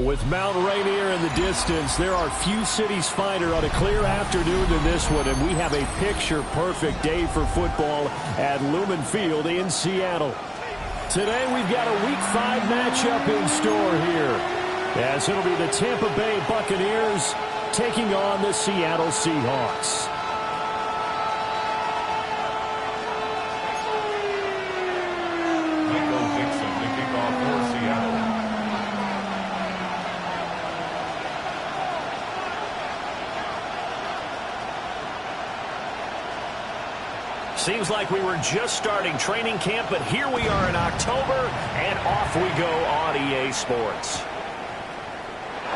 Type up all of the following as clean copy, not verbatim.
With Mount Rainier in the distance, there are few cities finer on a clear afternoon than this one, and we have a picture-perfect day for football at Lumen Field in Seattle. Today we've got a Week 5 matchup in store here, as it'll be the Tampa Bay Buccaneers taking on the Seattle Seahawks. Seems like we were just starting training camp, but here we are in October, and off we go on EA Sports.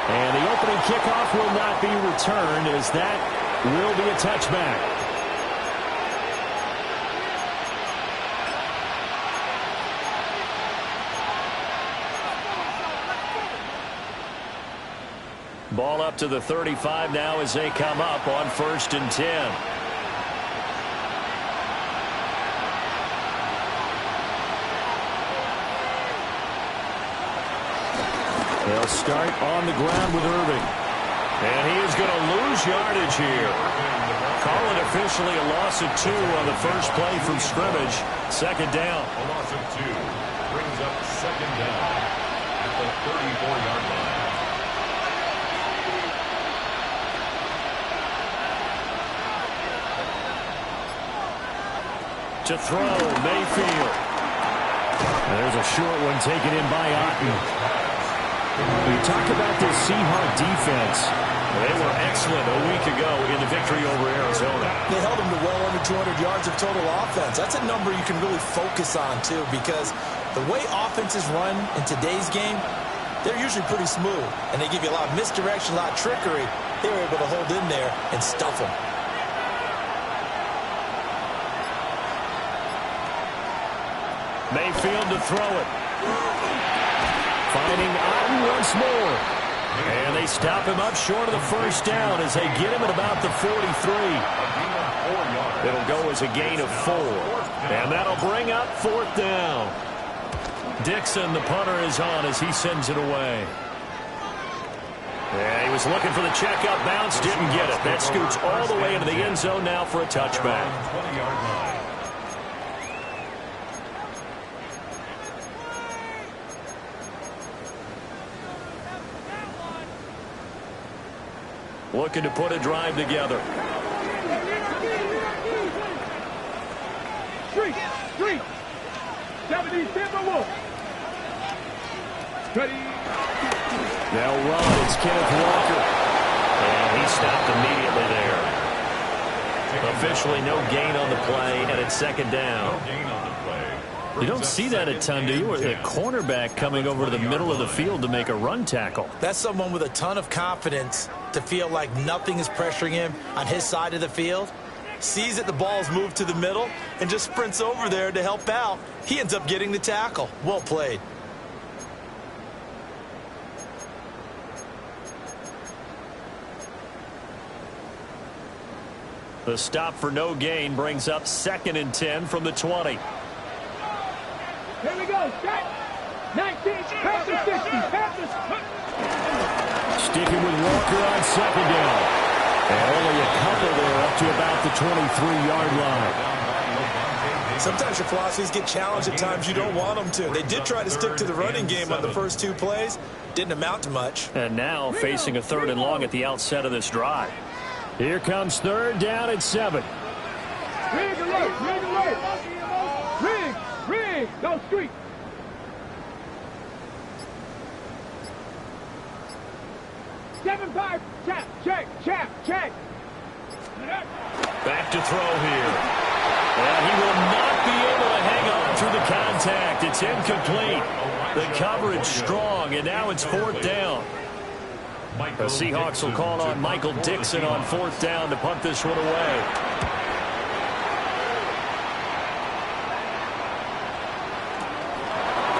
And the opening kickoff will not be returned, as that will be a touchback. Ball up to the 35 now as they come up on 1st and 10. They'll start on the ground with Irving. And he is going to lose yardage here. Call it officially a loss of 2 on the first play from scrimmage. 2nd down. A loss of 2 brings up 2nd down at the 34-yard line. To throw, Mayfield. There's a short one taken in by Otten. We talk about this Seahawk defense. They were excellent a week ago in the victory over Arizona. They held them to well under 200 yards of total offense. That's a number you can really focus on, too, because the way offenses run in today's game, they're usually pretty smooth, and they give you a lot of misdirection, a lot of trickery. They were able to hold in there and stuff them. Mayfield to throw it. Finding Otten once more. And they stop him up short of the first down as they get him at about the 43. It'll go as a gain of 4. And that'll bring up 4th down. Dixon, the punter, is on as he sends it away. Yeah, he was looking for the checkup bounce, didn't get it. That scoots all the way into the end zone now for a touchback. 20-yard line. Looking to put a drive together. Street. 70, Wolf. Ready. They'll run. It's Kenneth Walker. And he stopped immediately there. Officially no gain on the play, and it's 2nd down. No gain on the play. You don't see that a ton, do you? Or the cornerback coming over to the middle of the field to make a run tackle. That's someone with a ton of confidence to feel like nothing is pressuring him on his side of the field. Sees that the ball's moved to the middle and just sprints over there to help out. He ends up getting the tackle. Well played. The stop for no gain brings up 2nd and 10 from the 20. Here we go. Set. 19. Panthers 60. Panthers. Sticking with Walker on 2nd down. And only a couple there up to about the 23-yard line. Sometimes your philosophies get challenged at times you don't want them to. They did try to stick to the running game on the first 2 plays. Didn't amount to much. And now facing a 3rd and long at the outset of this drive. Here comes 3rd down at 7. Rig alert. Rig. No, street. Seven, 5. Check. Back to throw here. And he will not be able to hang on through the contact. It's incomplete. The coverage strong, and now it's 4th down. The Seahawks will call on Michael Dixon on 4th down to punt this one away.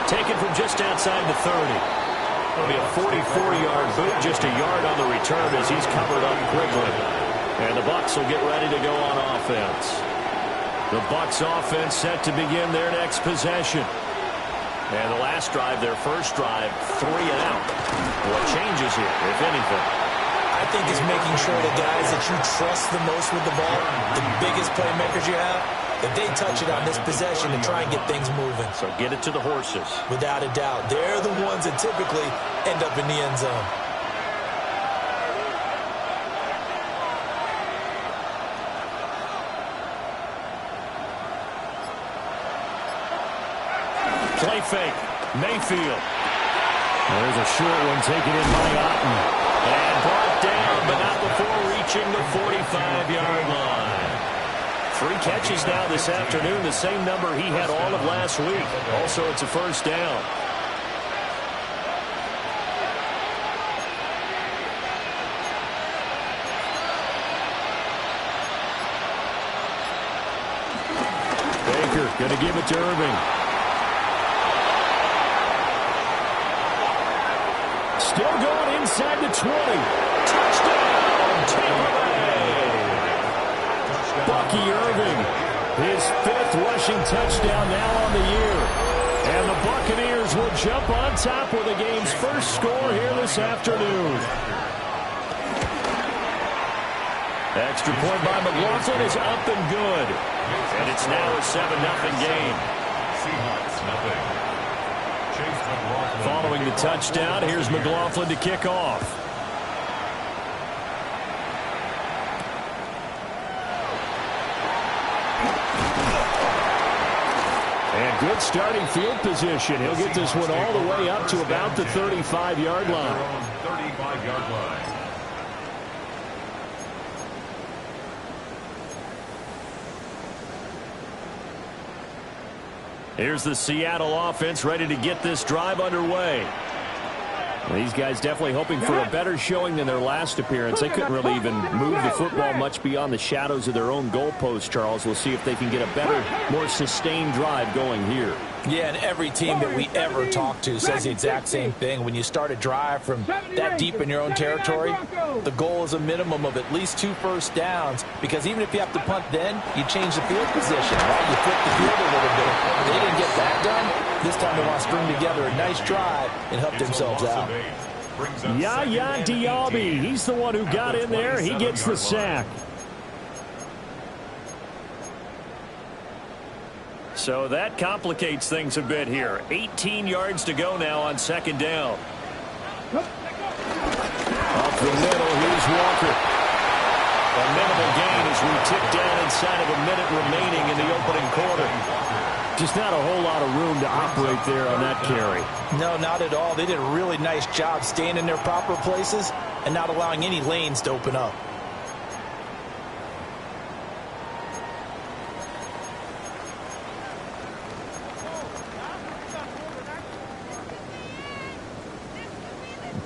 Taken from just outside the 30. It'll be a 44-yard boot, just a yard on the return as he's covered up quickly. And the Bucs will get ready to go on offense. The Bucs offense set to begin their next possession. And the last last drive, their first drive, 3 and out. What changes here, if anything? I think it's making sure the guys that you trust the most with the ball, the biggest playmakers you have, that they touch it on this possession to try and get things moving. So get it to the horses. Without a doubt. They're the ones that typically end up in the end zone. Play fake. Mayfield. There's a short one taken in by Otten. And brought down, but not before reaching the 45-yard line. 3 catches now this afternoon, the same number he had all of last week. Also, it's a first down. Baker going to give it to Irving. Still going inside the 20. Touchdown, Tampa Bay. Bucky Irving, his 5th rushing touchdown now on the year. And the Buccaneers will jump on top with the game's first score here this afternoon. Extra point by McLaughlin is up and good. And it's now a 7-0 game. Seahawks, nothing. Chase McLaughlin. Following the touchdown, here's McLaughlin to kick off. And good starting field position. He'll get this one all the way up to about the 35-yard line. 35-yard line. Here's the Seattle offense ready to get this drive underway. Well, these guys definitely hoping for a better showing than their last appearance. They couldn't really even move the football much beyond the shadows of their own goalpost, Charles. We'll see if they can get a better, more sustained drive going here. Yeah, and every team that we ever talk to says the exact same thing. When you start a drive from that deep in your own territory, the goal is a minimum of at least 2 first downs, because even if you have to punt then, you change the field position, right? You flip the field a little bit. They didn't get that done. This time they want to string together a nice drive and help themselves out. Yaya Diaby, he's the one who got in there. He gets the sack. So that complicates things a bit here. 18 yards to go now on second down. Up the middle, here's Walker. A minimal gain as we tick down inside of a minute remaining in the opening quarter. Just not a whole lot of room to operate there on that carry. No, not at all. They did a really nice job staying in their proper places and not allowing any lanes to open up.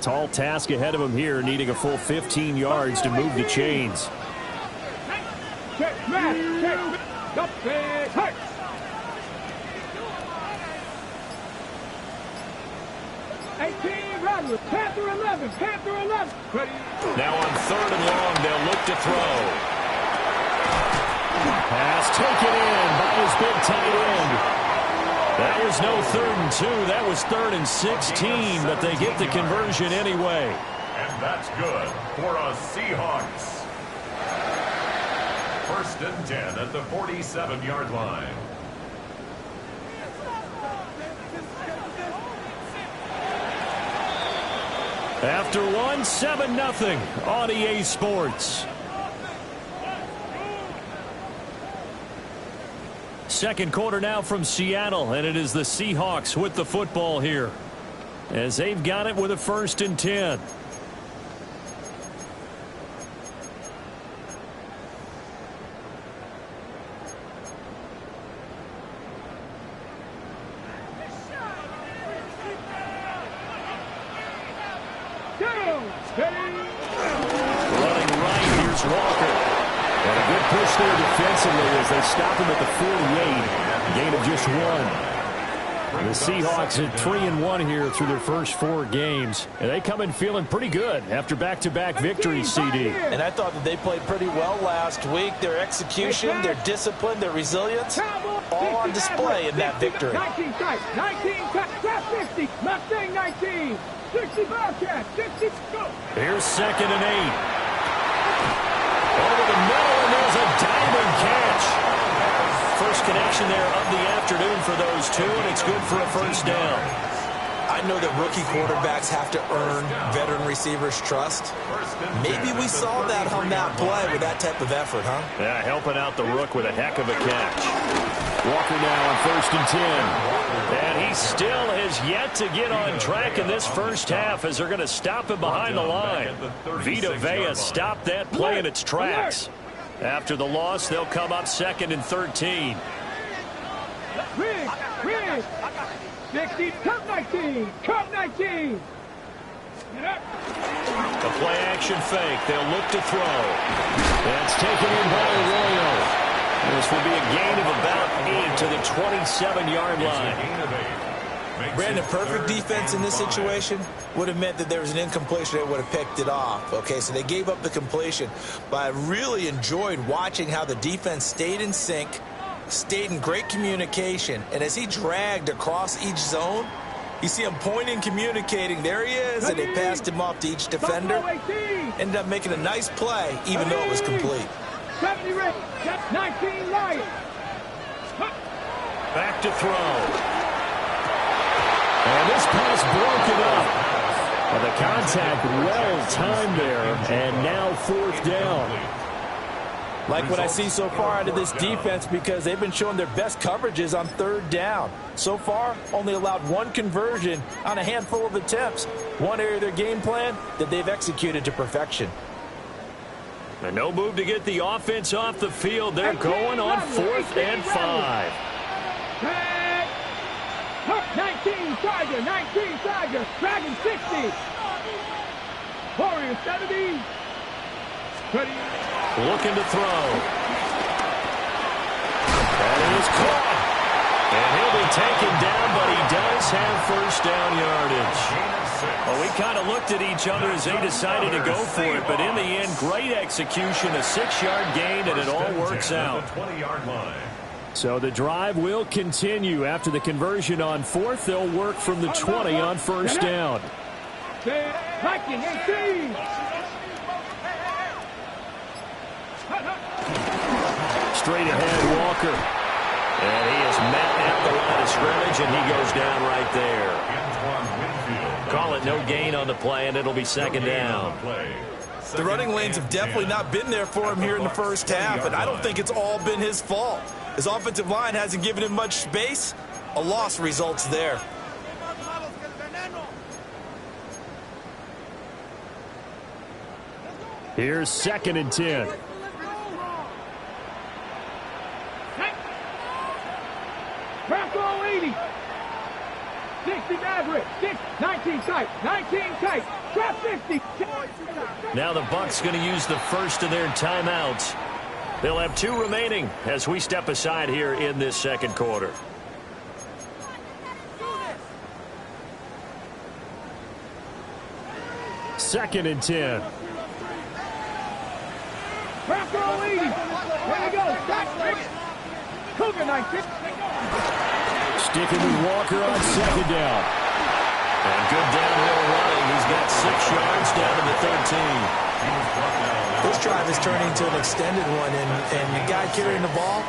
Tall task ahead of him here, needing a full 15 yards to move the chains. Check, smash, check, up, big, hurt. Panther 11, Panther 11. Ready. Now on 3rd and long, they'll look to throw. Pass taken in by his big tight end. That was no 3rd and 2. That was 3rd and 16, but they get the conversion anyway. And that's good for a Seahawks. 1st and 10 at the 47-yard line. After one, 7-0 on EA Sports. Second quarter now from Seattle, and it is the Seahawks with the football here, as they've got it with a 1st and 10. Running right, here's Walker. And a good push there defensively as they stop him at the 48. Gain of just 1. The Seahawks at 3-1 here through their first 4 games. And they come in feeling pretty good after back-to-back victories, CD. And I thought that they played pretty well last week. Their execution, their discipline, their resilience, all on display in that victory. 19 tight, 19 tight, 60. Mustang 19. 60 Bobcat. 60. Go. Here's 2nd and 8. Over the middle, and there's a diamond catch. First connection there of the afternoon for those two, and it's good for a first down. I know that rookie quarterbacks have to earn veteran receivers' trust. Maybe we saw that on that play with that type of effort, huh? Yeah, helping out the rook with a heck of a catch. Walker now on 1st and 10. And he still has yet to get on track in this first half as they're going to stop him behind the line. Vita Vea stopped that play in its tracks. After the loss, they'll come up 2nd and 13. Rig. 60. Cup 19. Cup 19. The play-action fake. They'll look to throw. That's taken in by Arroyo. This will be a gain of about 8 to the 27-yard line. Brandon, perfect defense in this situation would have meant that there was an incompletion. They would have picked it off. Okay, so they gave up the completion. But I really enjoyed watching how the defense stayed in sync, stayed in great communication, and as he dragged across each zone, you see him pointing, communicating. There he is, and they passed him off to each defender. Ended up making a nice play, even though it was complete. 70 Rig. 19 Lions. Back to throw. And this pass broken up. Well, the contact well-timed there, and now 4th down. Like what I see so far out of this defense, because they've been showing their best coverages on 3rd down. So far, only allowed 1 conversion on a handful of attempts. One area of their game plan that they've executed to perfection. And no move to get the offense off the field. They're going on 4th and 5. 19 Tiger. 19 Tiger. Dragon 60. Warrior 70. Ready. Looking to throw. And it is caught. And he'll be taken down, but he does have first down yardage. Well, we kind of looked at each other as they decided to go for it, but in the end, great execution, a 6-yard gain, and it all works out. So the drive will continue. After the conversion on 4th, they'll work from the 20 on first down. Viking 18. Straight ahead, Walker. And he is met at the line of scrimmage, and he goes down right there. Call it no gain on the play, and it'll be 2nd down. The running lanes have definitely not been there for him here in the first half, and I don't think it's all been his fault. His offensive line hasn't given him much space. A loss results there. Here's 2nd and 10. Bracco 80. 60 Maverick. 19 tight. 19 tight. Trap 50. Now the Bucs going to use the first of their timeouts. They'll have 2 remaining as we step aside here in this second quarter. Second and 10. Bracco 80. There we go. Cougar 19. Sticking with Walker on 2nd down. And good downhill running. He's got 6 yards down to the 13. This drive is turning into an extended one, and the guy carrying the ball,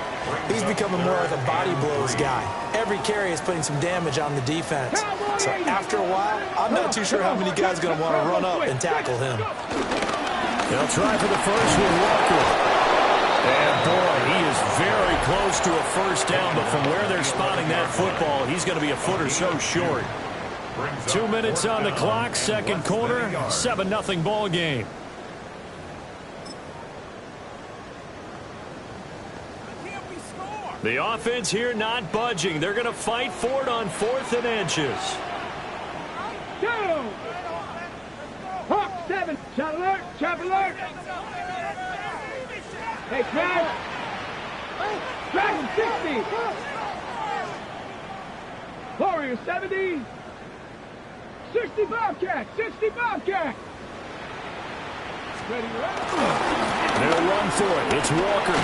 he's becoming more like a body blows guy. Every carry is putting some damage on the defense. So after a while, I'm not too sure how many guys are going to want to run up and tackle him. They'll try for the first with Walker. And boy, he is very close to a first down, but from where they're spotting that football, he's going to be a foot or so short. 2 minutes on the clock, second quarter, 7-0 ball game. The offense here not budging. They're going to fight for it on 4th and inches. Down. Hawk 7. Shot alert. Shot alert. Hey, Craig. Dragon 60. Warrior 70. 60 Bobcat. 60 Bobcat. Ready, They'll run for it. It's Walker.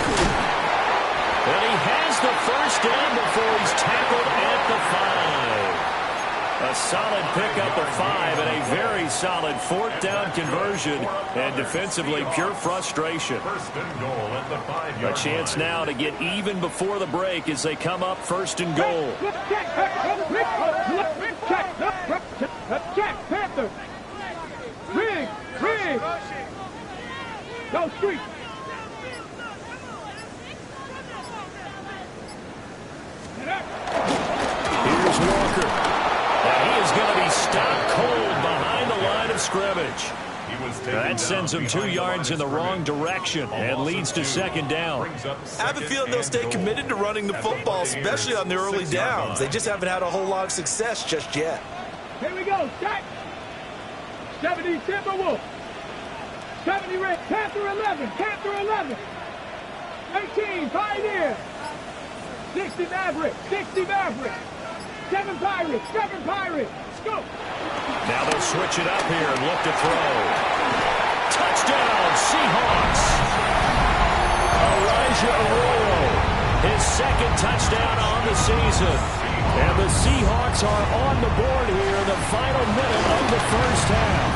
And he has the first down before he's tackled at the 5. A solid pickup of 5 and a very solid 4th down conversion. And defensively, pure frustration. First and goal at the 5-yard A chance line. now to get even before the break as they come up 1st and goal. Check, Panther. Rig. Go street. Here's Walker. And he is going to be stopped cold behind the line of scrimmage. He was taken That down sends him 2 behind the yards in line the of wrong scrimmage. direction A and loss leads of to 2. 2nd down. Brings up I have a second feeling they'll and stay goal. committed to running the At the football, especially on the early 6-yard downs. line. They just haven't had a whole lot of success just yet. Here we go. Stack. 70 Timberwolf. 70 Red. Panther 11. 18 Pioneer. 60 Maverick. 7 Pirates. Let's go. Now they'll switch it up here and look to throw. Touchdown, Seahawks. Elijah Arroyo, his 2nd touchdown on the season. And the Seahawks are on the board here in the final minute of the first half.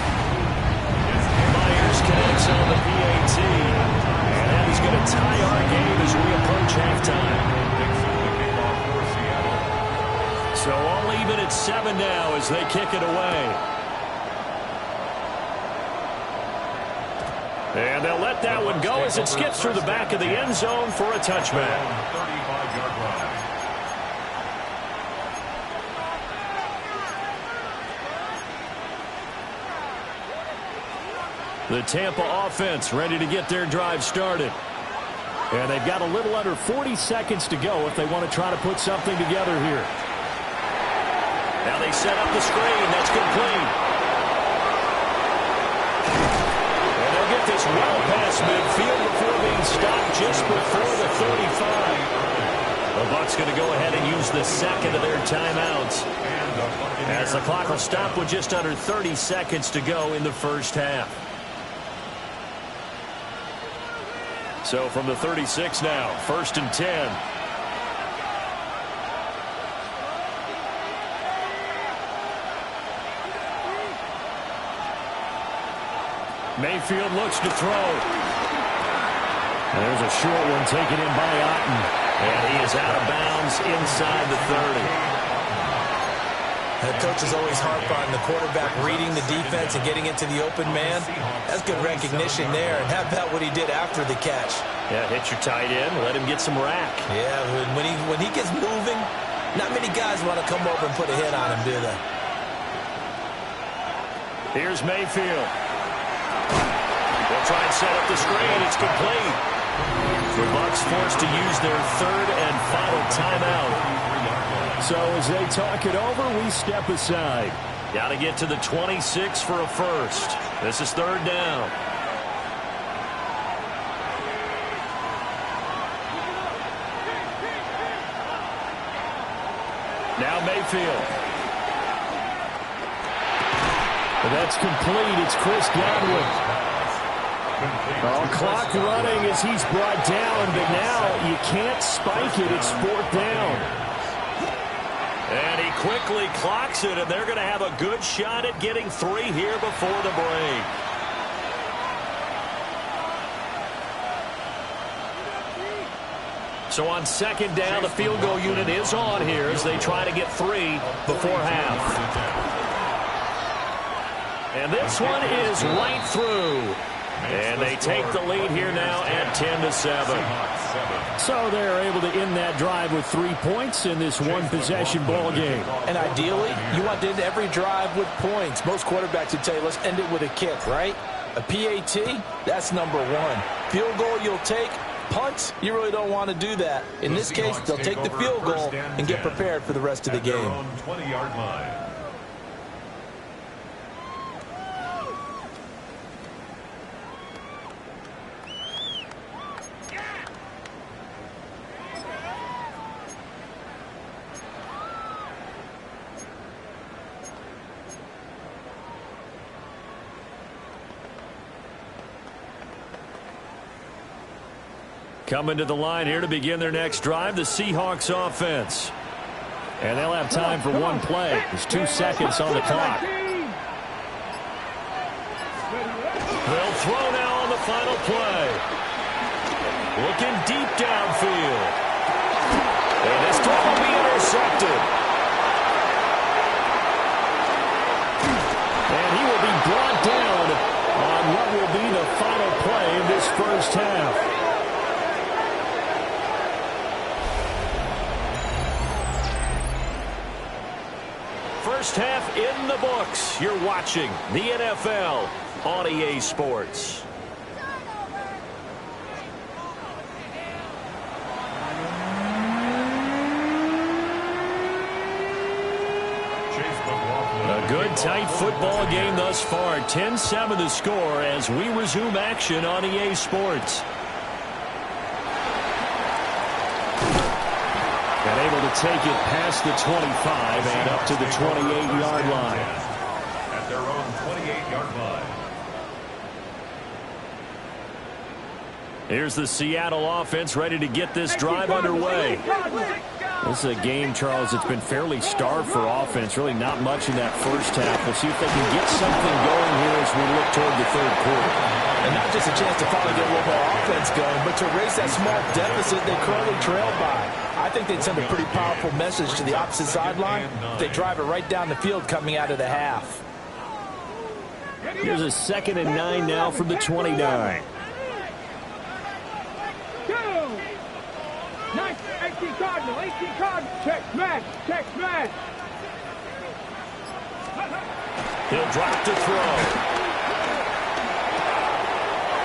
Myers connects on the PAT. And that is going to tie our game as we approach halftime. So all even at 7 now as they kick it away. And they'll let that one go as it skips through the back of the end zone for a touchback. 35-yard line. The Tampa offense ready to get their drive started. And they've got a little under 40 seconds to go if they want to try to put something together here. Now they set up the screen. That's complete. And they'll get this well past midfield before being stopped just before the 35. The Bucs going to go ahead and use the 2nd of their timeouts. As the clock will stop with just under 30 seconds to go in the first half. So from the 36 now, 1st and 10. Mayfield looks to throw. There's a short one taken in by Otten. And he is out of bounds inside the 30. Head coaches always harp on the quarterback reading the defense and getting into the open man. That's good recognition there. And how about what he did after the catch? Yeah, hit your tight end, let him get some rack. Yeah, when he gets moving, not many guys want to come over and put a hit on him, do they? Here's Mayfield. They'll try and set up the screen. It's complete. The Bucs forced to use their 3rd and final timeout. So as they talk it over, we step aside. Got to get to the 26 for a first. This is 3rd down. Now Mayfield. That's complete. It's Chris Godwin. Clock running as he's brought down, but now you can't spike it. It's 4th down. And he quickly clocks it, and they're going to have a good shot at getting 3 here before the break. So on 2nd down, the field goal unit is on here as they try to get 3 before half. And this one is right through. And they take the lead here now at 10-7. So they're able to end that drive with 3 points in this one-possession ball game. And ideally, you want to end every drive with points. Most quarterbacks would tell you, let's end it with a kick, right? A PAT, that's number 1. Field goal you'll take. Punts, you really don't want to do that. In this case, they'll take the field goal and get prepared for the rest of the game. 20-yard line. Coming to the line here to begin their next drive, the Seahawks offense. And they'll have time for one play. There's 2 seconds on the clock. They'll throw now on the final play. Looking deep downfield. And this throw will be intercepted. And he will be brought down on what will be the final play of this first half. First half in the books. You're watching the NFL on EA Sports. A good tight football game thus far. 10-7 the score as we resume action on EA Sports. And able to take it past the 25 and up to the 28-yard line. At their own 28-yard line. Here's the Seattle offense ready to get this drive underway. This is a game, Charles, that's been fairly starved for offense. Really not much in that first half. We'll see if they can get something going here as we look toward the third quarter. And not just a chance to finally get a little more offense going, but to erase that small deficit they currently trailed by. I think they'd send a pretty powerful message to the opposite sideline if they drive it right down the field coming out of the half. Here's a 2nd and 9 now from the 29. Nice, 18 Cardinal, 18 Cardinal. Check smash, check smash. He'll drop to throw.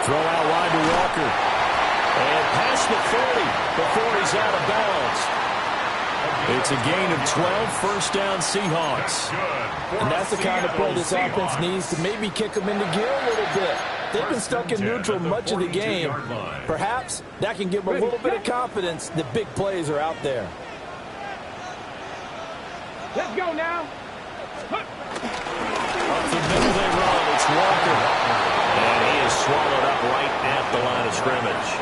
Throw out wide to Walker. And past the 40 before he's out of bounds. It's a gain of 12, first down Seahawks. And that's the kind of play this offense needs to maybe kick them into gear a little bit. They've been stuck in neutral much of the game. Perhaps that can give them a little bit of confidence that big plays are out there. Let's go now. Up the middle they run. It's Walker. And he is swallowed up right at the line of scrimmage.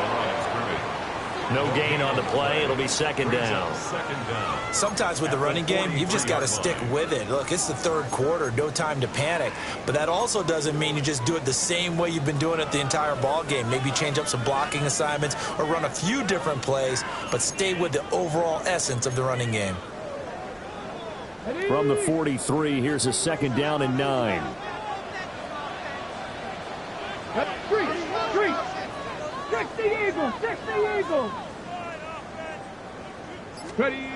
No gain on the play. It'll be second down. Sometimes with the running game, you've just got to stick with it. Look, it's the third quarter, no time to panic. But that also doesn't mean you just do it the same way you've been doing it the entire ball game. Maybe change up some blocking assignments or run a few different plays, but stay with the overall essence of the running game. From the 43, here's a 2nd down and 9. Three. 60 Eagles, 60 Eagles. Ready.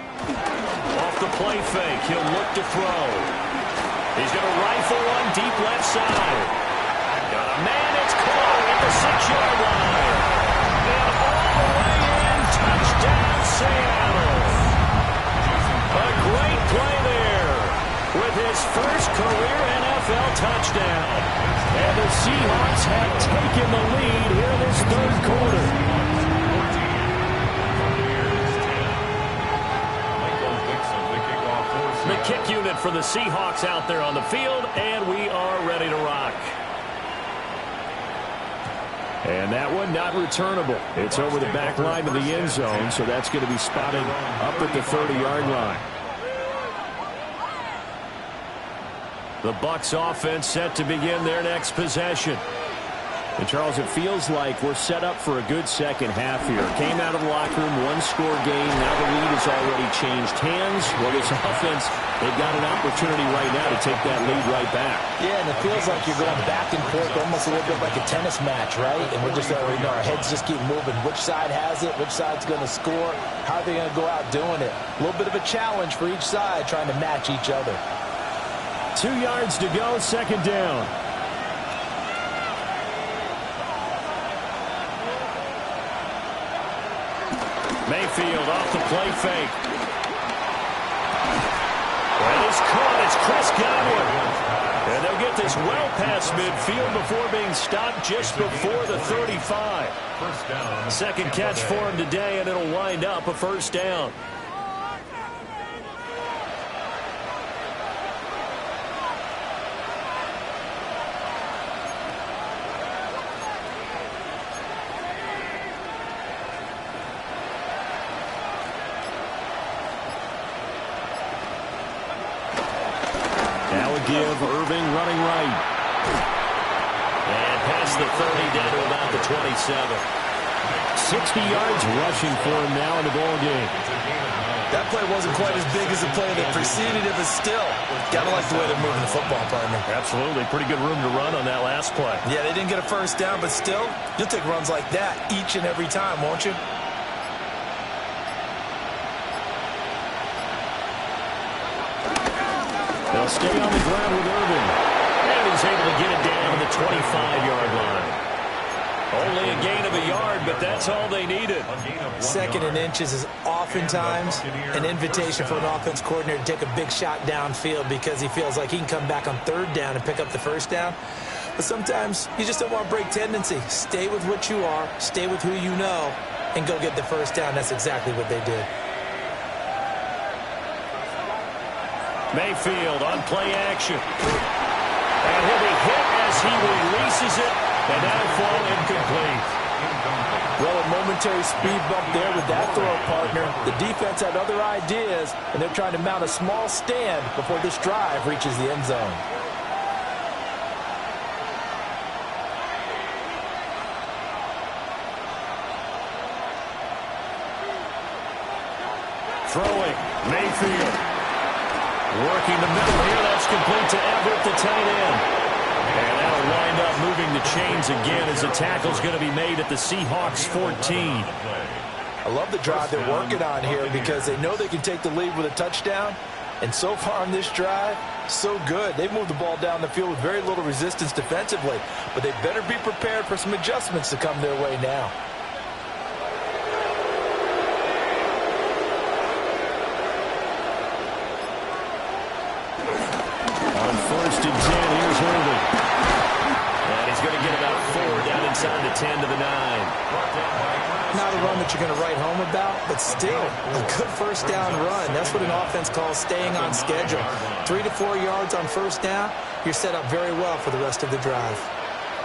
Off the play fake, he'll look to throw. He's going to rifle one deep left side. Got a man, it's caught at the 6-yard line. And all the way in, touchdown Seattle. A great play there with his first career NFL touchdown. And the Seahawks have taken the lead here in this third quarter. The kick unit for the Seahawks out there on the field, and we are ready to rock. And that one not returnable. It's over the back line of the end zone, so that's going to be spotted up at the 30-yard line. The Bucs offense set to begin their next possession. And, Charles, it feels like we're set up for a good second half here. Came out of the locker room, one-score game. Now the lead has already changed hands. Well, this offense, they've got an opportunity right now to take that lead right back. Yeah, and it feels like you're going back and forth almost a little bit like a tennis match, right? And we're just already know our heads just keep moving. Which side has it? Which side's going to score? How are they going to go out doing it? A little bit of a challenge for each side trying to match each other. 2 yards to go, 2nd down. Mayfield off the play fake. And it's caught. It's Chris Godwin. And they'll get this well past midfield before being stopped just before the 35. Second catch for him today, and it'll wind up a first down. Now a give, Irving running right. And past the 30 down to about the 27. 60 yards rushing for him now in the ball game. That play wasn't quite as big as the play that preceded it, but still, gotta like the way they're moving the football, partner. Absolutely. Pretty good room to run on that last play. Yeah, they didn't get a first down, but still, you'll take runs like that each and every time, won't you? They'll stay on the ground with Irving. And he's able to get it down to the 25-yard line. Only a gain of a yard, but that's all they needed. Second and inches is oftentimes an invitation for an offense coordinator to take a big shot downfield because he feels like he can come back on third down and pick up the first down. But sometimes you just don't want to break tendency. Stay with what you are, stay with who you know, and go get the first down. That's exactly what they did. Mayfield on play action. And he'll be hit as he releases it. And that'll fall incomplete. Well, a momentary speed bump there with that throw, partner. The defense had other ideas, and they're trying to mount a small stand before this drive reaches the end zone. Throwing, Mayfield. Working the middle here. That's complete to Everett, the tight end. And that'll wind up moving the chains again as the tackle's going to be made at the Seahawks 14. I love the drive they're working on here because they know they can take the lead with a touchdown. And so far on this drive, so good. They've moved the ball down the field with very little resistance defensively. But they better be prepared for some adjustments to come their way now. On 1st and 10, here's Irving. And he's going to get about 4 down inside the 10 to the 9. Not a run that you're going to write home about, but still a good first down run. That's what an offense calls staying on schedule. 3 to 4 yards on first down, you're set up very well for the rest of the drive.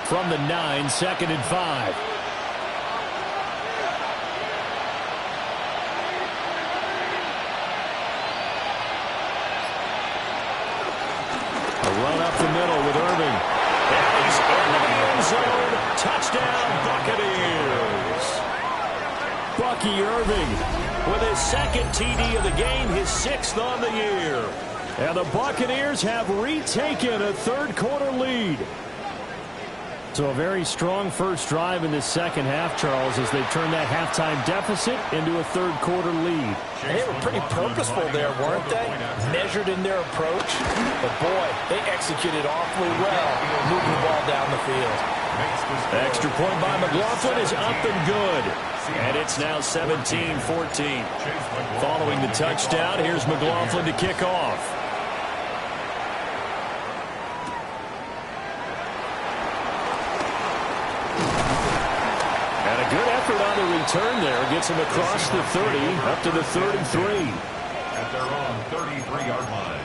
From the 9, 2nd and 5. A run up the middle with Irving. And he's into the end zone. Touchdown, Buccaneers. Bucky Irving With his second TD of the game, his 6th on the year. And the Buccaneers have retaken a third-quarter lead. So a very strong first drive in the second half, Charles, as they turned that halftime deficit into a third-quarter lead. They were pretty purposeful there, weren't they? Measured in their approach. But, boy, they executed awfully well, moving the ball down the field. Extra point by McLaughlin is up and good. And it's now 17-14. Following the touchdown, here's McLaughlin to kick off. And a good effort on the return there. Gets him across the 30, up to the 33. At their own 33-yard line.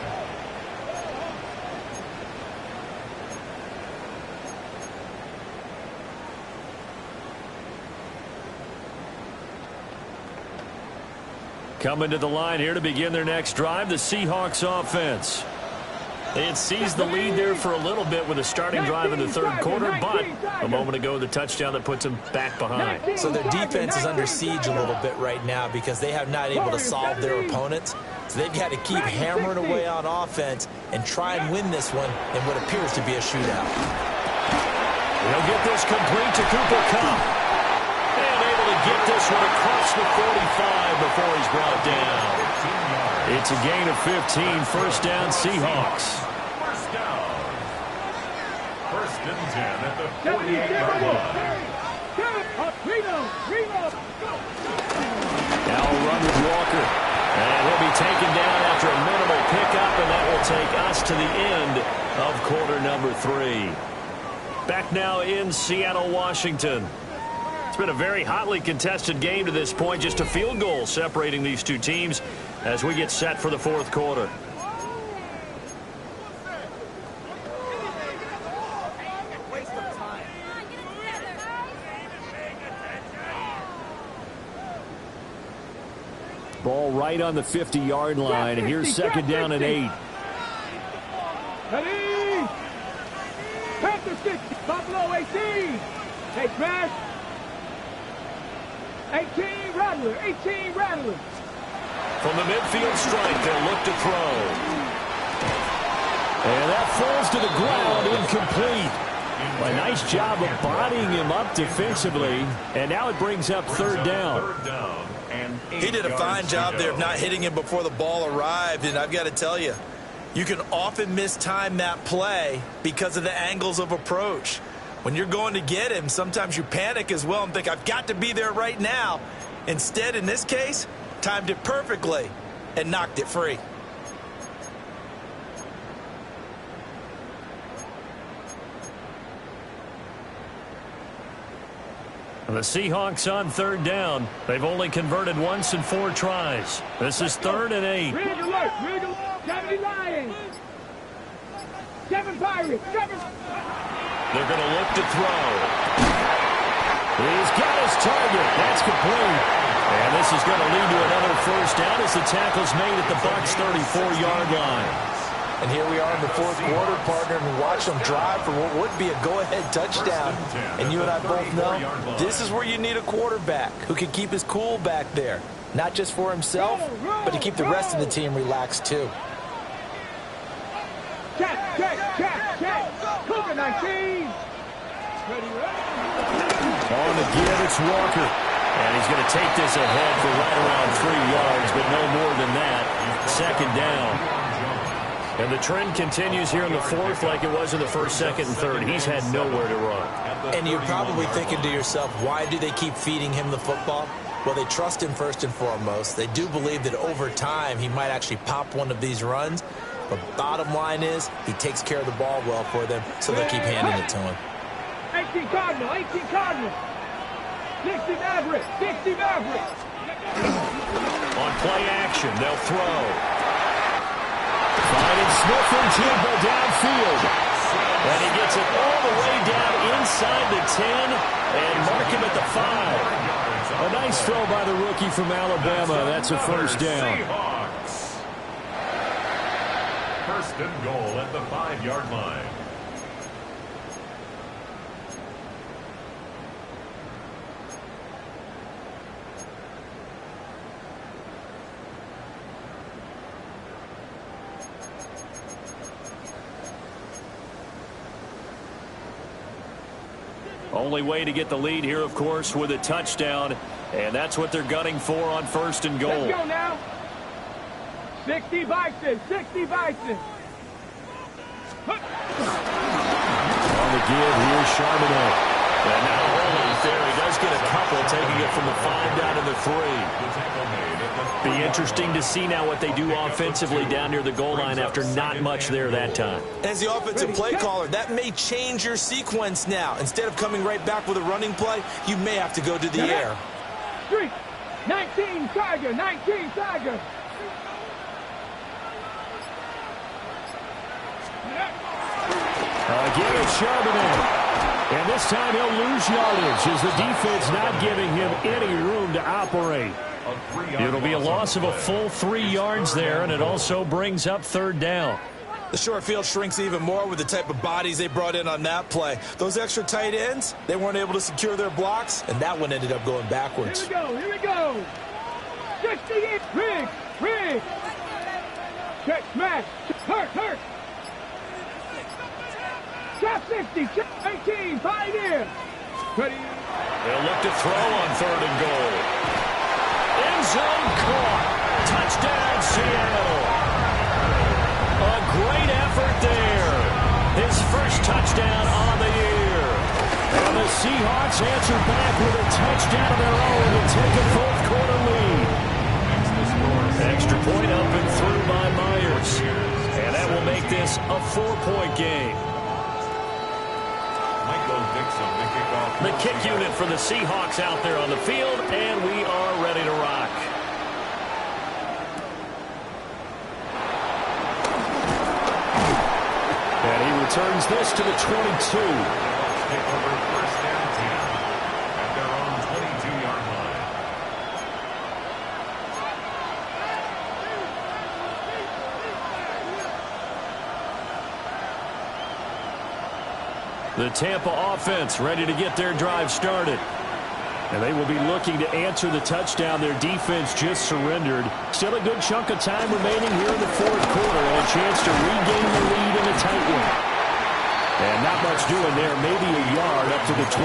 Coming to the line here to begin their next drive, the Seahawks offense. They had seized the lead there for a little bit with a starting drive in the third quarter, but a moment ago, the touchdown that puts them back behind. So their defense is under siege a little bit right now because they have not able to solve their opponents. So they've got to keep hammering away on offense and try and win this one in what appears to be a shootout. They'll get this complete to Cooper Kupp. And able to get this one across the 45 before he's brought down. It's a gain of 15. First down, Seahawks. First down. 1st and 10 at the 48-yard line. Now a run with Walker. And he'll be taken down after a minimal pickup, and that will take us to the end of quarter number 3. Back now in Seattle, Washington. It's been a very hotly contested game to this point. Just a field goal separating these two teams as we get set for the fourth quarter. Ball right on the 50-yard line. Here's second down and 8. Ready? Panther 60. Buffalo 18. Hey, Crash. 18 Rattler. 18 Rattler. From the midfield stripe, they'll look to throw. And that falls to the ground, incomplete. A nice job of bodying him up defensively, and now it brings up third down. He did a fine job there of not hitting him before the ball arrived, and I've got to tell you, you can often mistime that play because of the angles of approach. When you're going to get him, sometimes you panic as well and think, I've got to be there right now. Instead, in this case, timed it perfectly and knocked it free. The Seahawks on third down. They've only converted once in 4 tries. This is 3rd and 8. Rig alert. Rig alert. 70 Lions. 7 Pirates. 7. They're going to look to throw. He's got his target. That's complete. And this is going to lead to another first down as the tackle's made at the Bucs' 34-yard line. And here we are in the 4th quarter, partner, and watch them drive for what would be a go-ahead touchdown. And you and I both know this is where you need a quarterback who can keep his cool back there. Not just for himself, but to keep the rest of the team relaxed, too. Check. Cougar 19. Ready. On the give, it's Walker. And he's going to take this ahead for right around 3 yards, but no more than that. 2nd down. And the trend continues here in the 4th like it was in the 1st, 2nd, and 3rd. He's had nowhere to run. And you're probably thinking to yourself, why do they keep feeding him the football? Well, they trust him first and foremost. They do believe that over time he might actually pop one of these runs. But bottom line is he takes care of the ball well for them, so they'll keep handing it to him. 18 Cardinal. 18 Cardinal. 60 Maverick. 60 Maverick. On play action, they'll throw. Finding Smith and Jigba downfield. And he gets it all the way down inside the 10 and mark him at the 5. A nice throw by the rookie from Alabama. That's a first down. Seahawks. 1st and goal at the 5-yard line. Only way to get the lead here, of course, with a touchdown. And that's what they're gunning for on 1st and goal. Let's go now. 60 Bison. 60 Bison. On the give, here's Charbonnet. And now Rolling there. He does get a couple, taking it from the 5 down to the 3. Be interesting to see now what they do offensively down near the goal line after not much there that time. As the offensive play caller, that may change your sequence now. Instead of coming right back with a running play, you may have to go to the air. 3. 19 Tiger. 19 Tiger. Again, it's Charbonnet. And this time he'll lose yardage as the defense not giving him any room to operate. It'll be a loss of a full 3 yards there, and it also brings up 3rd down. The short field shrinks even more with the type of bodies they brought in on that play. Those extra tight ends, they weren't able to secure their blocks, and that one ended up going backwards. Here we go. 68. Rig. Check, smash. Hurt. Chop 60. Chop 18. Pioneer. Ready. They'll look to throw on 3rd and goal. End zone caught. Touchdown, Seattle. A great effort there. His first touchdown on the year. And the Seahawks answer back with a touchdown of their own to take a 4th quarter lead. Extra point up and through by Myers. And that will make this a 4-point game. The kick unit for the Seahawks out there on the field, and we are ready to rock. And he returns this to the 22. The Tampa offense ready to get their drive started. And they will be looking to answer the touchdown their defense just surrendered. Still a good chunk of time remaining here in the fourth quarter and a chance to regain the lead in a tight one. And not much doing there. Maybe a yard up to the 23.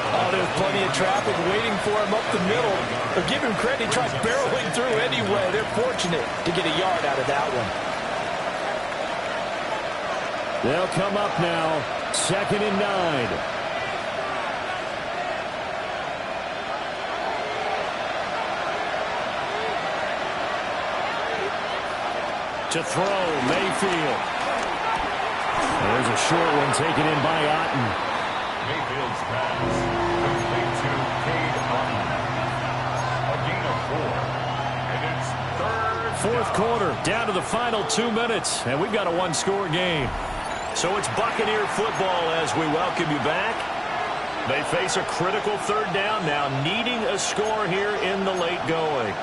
Oh, there's plenty of traffic waiting for him up the middle. But give him credit, he tried barreling through anyway. They're fortunate to get a yard out of that one. They'll come up now, 2nd and 9. To throw, Mayfield. There's a short one taken in by Otten. Mayfield's pass complete to Cade Otten. A gain of 4. And it's 3rd Fourth quarter, down to the final 2 minutes, and we've got a one-score game. So it's Buccaneer football as we welcome you back. They face a critical 3rd down now, needing a score here in the late going.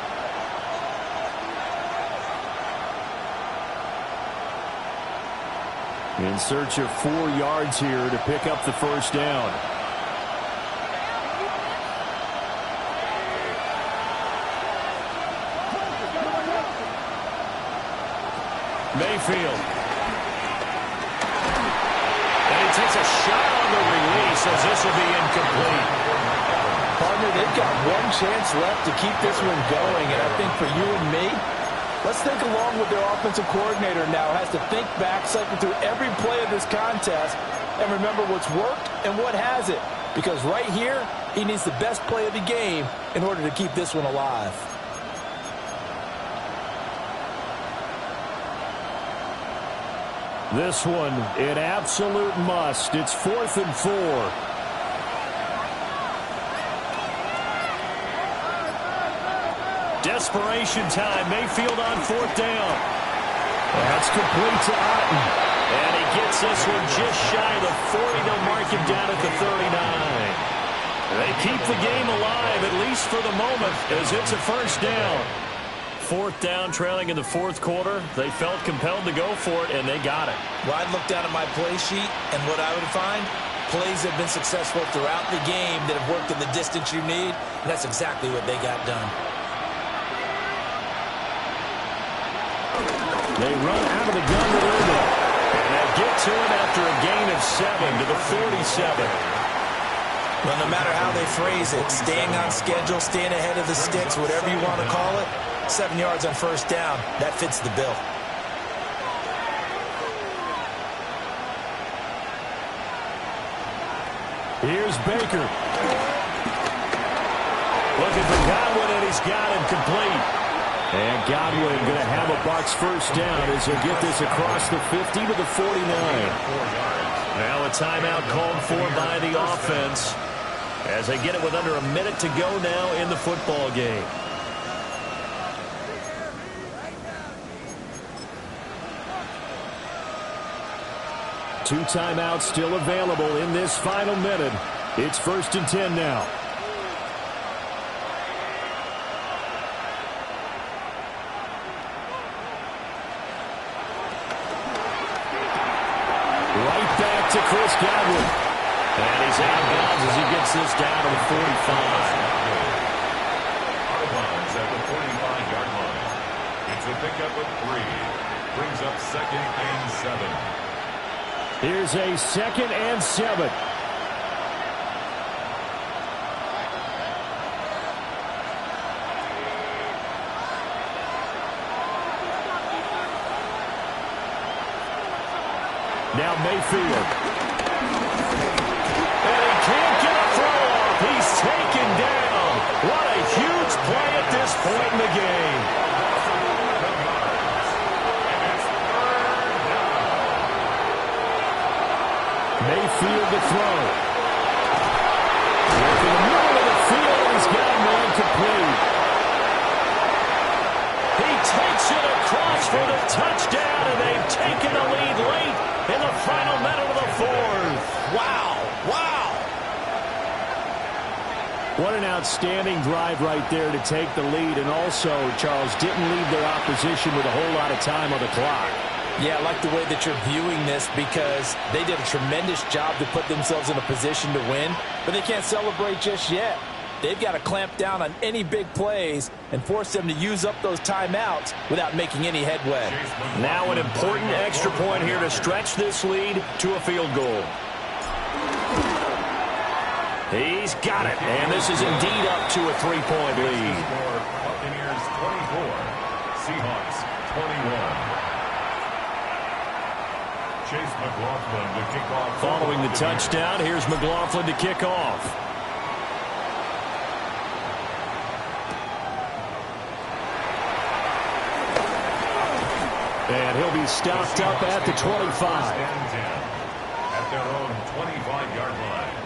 In search of 4 yards here to pick up the first down. Mayfield. And he takes a shot on the release as this will be incomplete. Partner, they've got one chance left to keep this one going, and I think for you and me, let's think along with their offensive coordinator now. Has to think back, cycle through every play of this contest, and remember what's worked and what hasn't. Because right here, he needs the best play of the game in order to keep this one alive. This one, an absolute must. It's 4th and 4. Desperation time. Mayfield on 4th down. That's complete to Otten. And he gets this one just shy of the 40. They'll mark him down at the 39. They keep the game alive, at least for the moment, as it's a first down. 4th down, trailing in the fourth quarter. They felt compelled to go for it, and they got it. Well, I'd look down at my play sheet, and what I would find, plays have been successful throughout the game that have worked in the distance you need, and that's exactly what they got done. They run out of the gun to Ruben. And they'll get to it after a gain of 7 to the 47. Well, no matter how they phrase it, staying on schedule, staying ahead of the sticks, whatever you want to call it, 7 yards on first down, that fits the bill. Here's Baker. Looking for Godwin, and he's got him complete. And Godwin going to have a Bucs first down as he'll get this across the 50 to the 49. Now a timeout called for by the offense as they get it with under a minute to go now in the football game. Two timeouts still available in this final minute. It's 1st and 10 now. Right back to Chris Godwin. And he's out of bounds as he gets this down to the 45. Out of bounds at the 45-yard line. It's a pickup of 3. Brings up 2nd and 7. Here's a 2nd and 7. Now Mayfield. And he can't get a throw off. He's taken down. What a huge play at this point in the game. Mayfield to throw. Working the middle of the field, he's got him incomplete. He takes it across for the touchdown, and they've taken the lead late in the final minute of the fourth. Wow. Wow. What an outstanding drive right there to take the lead, and also, Charles, didn't leave their opposition with a whole lot of time on the clock. Yeah, I like the way that you're viewing this because they did a tremendous job to put themselves in a position to win, but they can't celebrate just yet. They've got to clamp down on any big plays and force them to use up those timeouts without making any headway. Now an important extra point here to stretch this lead to a field goal. He's got it, and this is indeed up to a 3-point lead. Buccaneers 24, Seahawks 21. Chase McLaughlin to kick off. Following the touchdown, here's McLaughlin to kick off. And he'll be stopped up at the 25. At their own 25-yard line.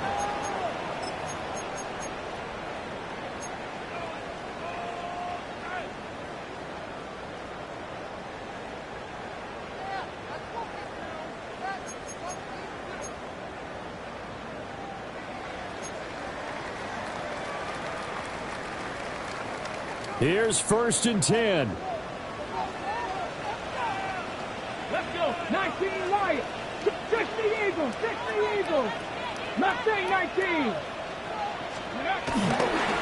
Here's 1st and 10. Let's go. 19 Lions. 60 Eagles. 60 Eagles. Mustang 19.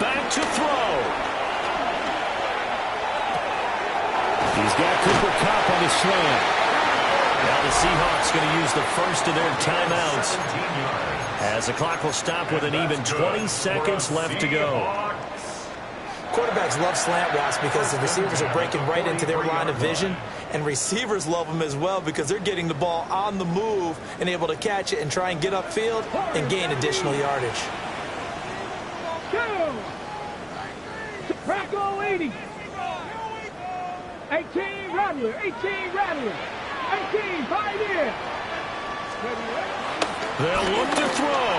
Back to throw. He's got Cooper Kupp on the slant. Now the Seahawks going to use the first of their timeouts, as the clock will stop with an even 20 seconds left to go. Quarterbacks love slant routes because the receivers are breaking right into their line of vision, and receivers love them as well because they're getting the ball on the move and able to catch it and try and get upfield and gain additional yardage. Braco 80. 18 Rattler. 18 Rattler. 18 Pioneer. They'll look to throw.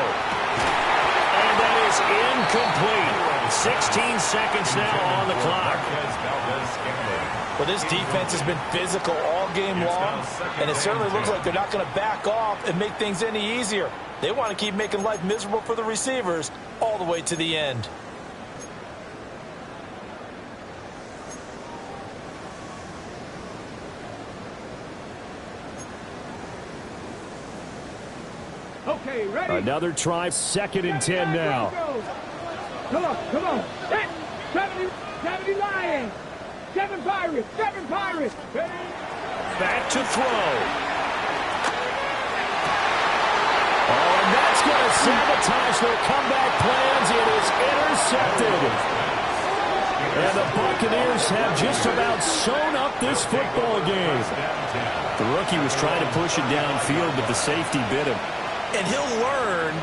And that is incomplete. 16 seconds now on the clock. Well, this defense has been physical all game long, and it certainly looks like they're not going to back off and make things any easier. They want to keep making life miserable for the receivers all the way to the end. Okay, ready? Another try, 2nd and 10 now. Come on, come on. 70 Lions. 7 Pirates. 7 Pirates. Back to throw. Oh, and that's going to sabotage their comeback plans. It is intercepted. And the Buccaneers have just about sewn up this football game. The rookie was trying to push it downfield, but the safety bit him. And he'll learn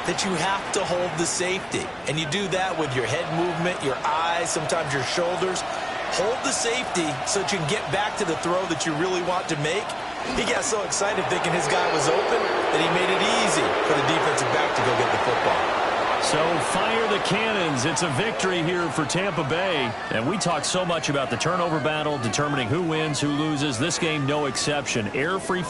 that you have to hold the safety. And you do that with your head movement, your eyes, sometimes your shoulders. Hold the safety so that you can get back to the throw that you really want to make. He got so excited thinking his guy was open that he made it easy for the defensive back to go get the football. So fire the cannons. It's a victory here for Tampa Bay. And we talk so much about the turnover battle, determining who wins, who loses. This game, no exception. Air-free